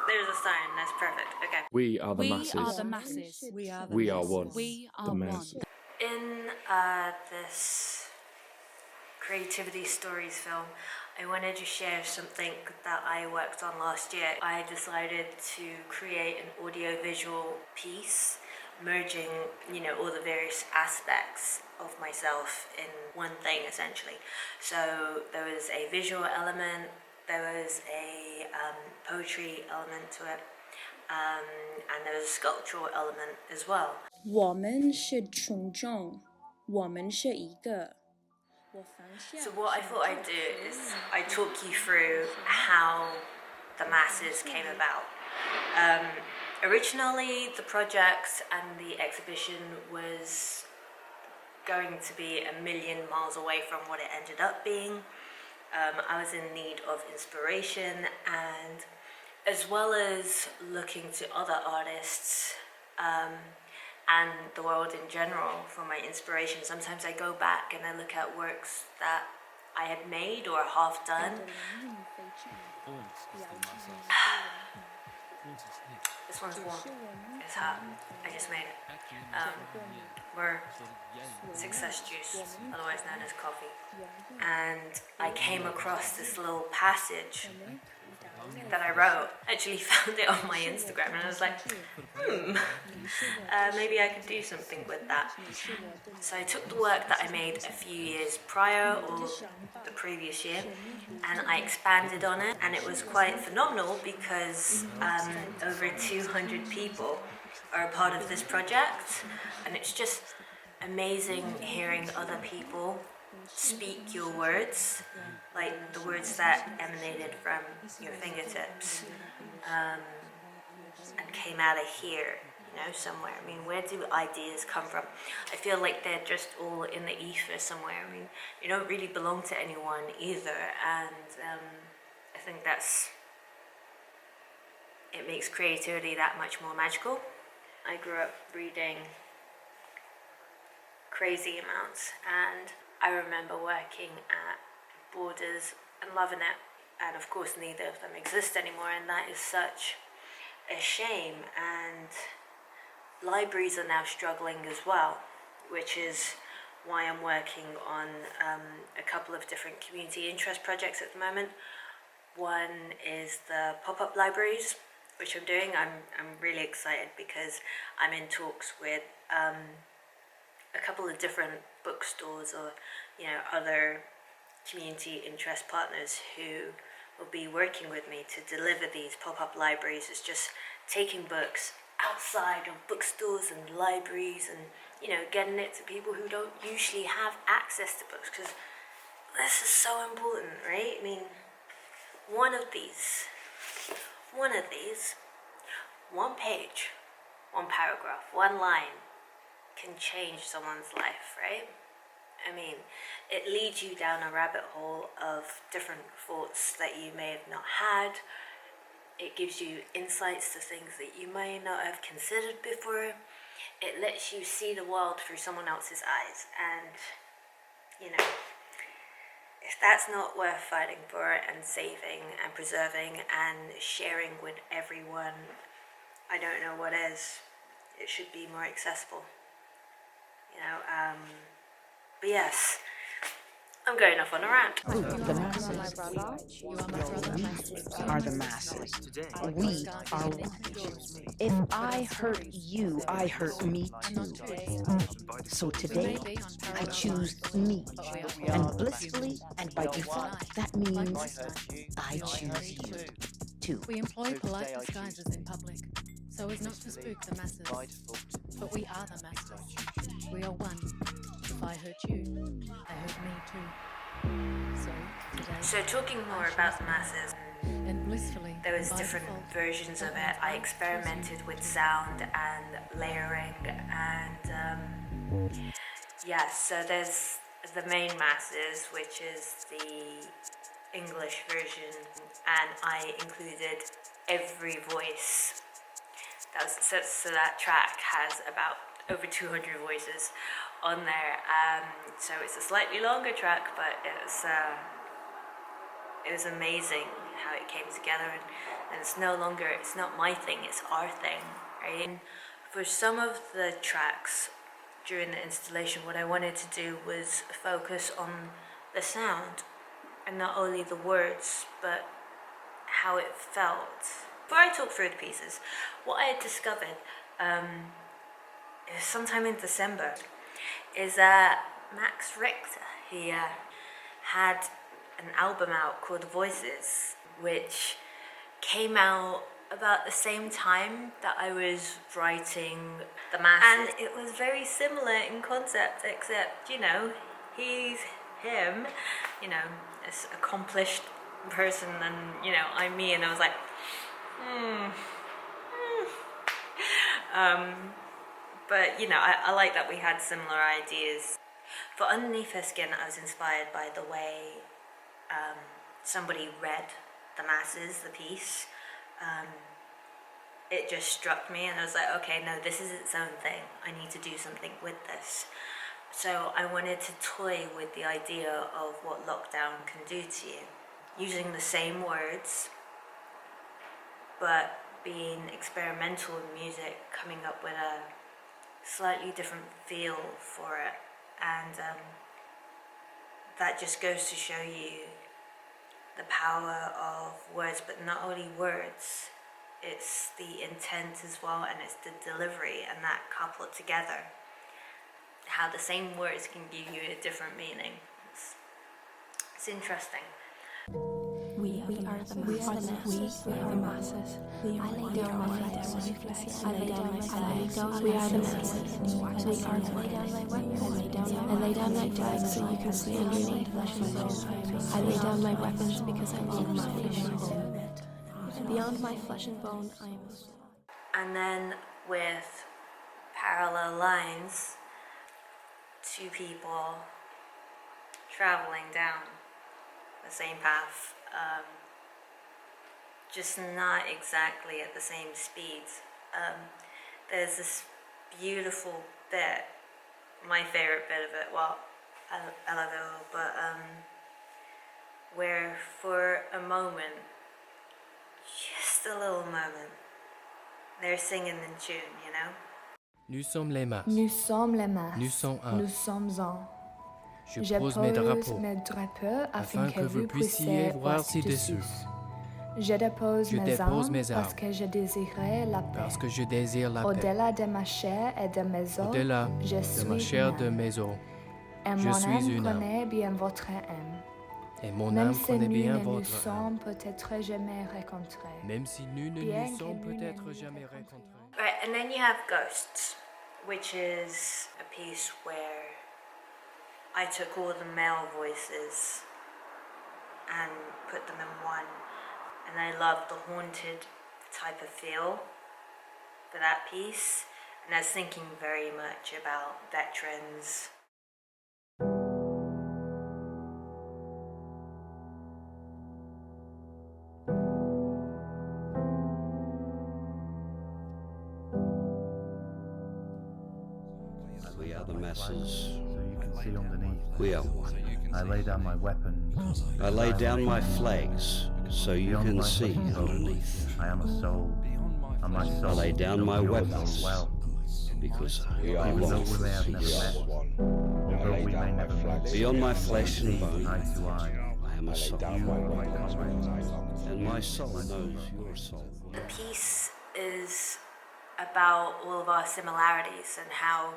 There's a sign. That's perfect. Okay. We are the We masses. are the masses. We are the We are masses. one. We are The one. masses. In this Creativity Stories film, I wanted to share something that I worked on last year. I decided to create an audiovisual piece merging, all the various aspects of myself in one thing essentially. So there was a visual element, there was a poetry element to it, and there was a sculptural element as well. 我们是群众，我们是一个。 So what I thought I'd do is I'd talk you through how the masses came about. Originally, the project and the exhibition was going to be a million miles away from what it ended up being. I was in need of inspiration, and as well as looking to other artists and the world in general for my inspiration. Sometimes I go back and I look at works that I had made or half done. This one's warm. It's hot. I just made it. We're success juice, otherwise known as coffee. And I came across this little passage that I wrote. I actually found it on my Instagram and I was like, maybe I could do something with that. So I took the work that I made a few years prior or the previous year and I expanded on it, and it was quite phenomenal because over 200 people are a part of this project, and it's just amazing hearing other people speak your words, like the words that emanated from your fingertips and came out of here, somewhere. I mean, where do ideas come from? I feel like they're just all in the ether somewhere. I mean, you don't really belong to anyone either, and I think it makes creativity that much more magical. I grew up reading crazy amounts, and I remember working at Borders and loving it, and of course neither of them exist anymore, and that is such a shame. And libraries are now struggling as well, which is why I'm working on a couple of different community interest projects at the moment. One is the pop-up libraries, which I'm doing. I'm really excited because I'm in talks with a couple of different bookstores or other community interest partners who will be working with me to deliver these pop-up libraries. It's just taking books outside of bookstores and libraries and getting it to people who don't usually have access to books, because this is so important, right? I mean, one of these, one page, one paragraph, one line can change someone's life, right? I mean, it leads you down a rabbit hole of different thoughts that you may have not had. It gives you insights to things that you may not have considered before. It lets you see the world through someone else's eyes. And, if that's not worth fighting for and saving and preserving and sharing with everyone, I don't know what is. It should be more accessible. But yes, I'm going off on a rant. The masses are the masses. We are one. If I hurt you, I hurt me too. So today, I choose me. And blissfully and by default, that means I choose you too. We employ polite disguises in public so as not to spook the masses. But we are the masses. We are one. If I hurt you, I hurt me too. So today, So talking more about the masses, and blissfully, there was by different default, versions of it. I experimented with sound and layering, and so there's the main masses, which is the English version, and I included every voice. So that track has about over 200 voices on there. So it's a slightly longer track, but it was amazing how it came together, and it's no longer, it's not my thing, it's our thing, right? And for some of the tracks during the installation, what I wanted to do was focus on the sound and not only the words, but how it felt. Before I talk through the pieces, what I had discovered sometime in December is that Max Richter, he had an album out called Voices, which came out about the same time that I was writing The Masses. And it was very similar in concept, except, you know, he's him, you know, this accomplished person, and, you know, I'm me, and I was like, but, you know, I like that we had similar ideas. For Underneath Her Skin, I was inspired by the way somebody read The Masses, the piece. It just struck me, and I was like, okay, no, this is its own thing. I need to do something with this. So I wanted to toy with the idea of what lockdown can do to you, using the same words, but being experimental in music, coming up with a slightly different feel for it. And that just goes to show you the power of words, but not only words, it's the intent as well, and it's the delivery, and that coupled together, how the same words can give you a different meaning. It's interesting. We are the masses. We are the masses. I lay down my flags. I lay down my flags. We are the masses. We are the masses. I lay down my flags so you can see underneath. I lay down my weapons because I love my flesh and bone. Beyond my flesh and bone, I am a soul. And then with Parallel Lines, two people traveling down the same path, just not exactly at the same speeds. There's this beautiful bit, my favorite bit of it, well, I love it all, but where for a moment, just a little moment, they're singing in tune, you know? Nous sommes les masses. Nous sommes les masses. Nous sommes un. Nous sommes un. Je pose mes drapeaux afin que vous puissiez voir ci-dessus. Je dépose mes armes parce que je désirais la paix. Parce que je désire la paix. Au-delà de ma chair et de mes os, Au-delà je de suis ma chair, une de âme. mes os. Et Je mon suis âme une âme. connaît bien votre âme. Et mon Même âme si connaît nous bien ne nous votre âme. sommes peut-être jamais rencontrés. Même si nous ne Bien nous que sommes nous ne peut-être nous jamais rencontrés. rencontrés. Right, and then you have Ghosts, which is a piece where I took all the male voices and put them in one, and I love the haunted type of feel for that piece, and I was thinking very much about veterans. We are the masses. So you can see underneath. We are one. I lay down my weapons. I lay down my flags so you Beyond can my see flesh and bone, underneath. I am a soul, and my soul I lay down my knows yours weapons well. because We are Even though one. we may have never We are met, one. although I lay we may down my never flags. meet, beyond my flesh and eye bone, to eye, I am I a lay soul. down you my are my weapons comrade. because I love. And my soul knows your soul. The piece is about all of our similarities and how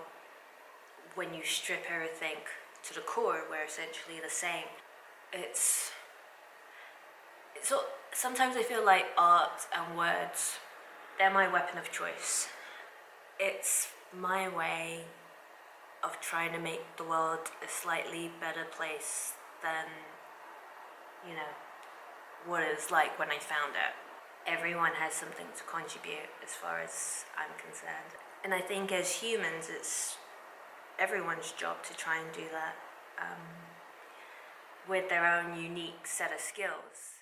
when you strip everything to the core, we're essentially the same. It's so sometimes I feel like art and words, they're my weapon of choice. It's my way of trying to make the world a slightly better place than, you know, what it was like when I found it. Everyone has something to contribute as far as I'm concerned. And I think as humans, it's everyone's job to try and do that with their own unique set of skills.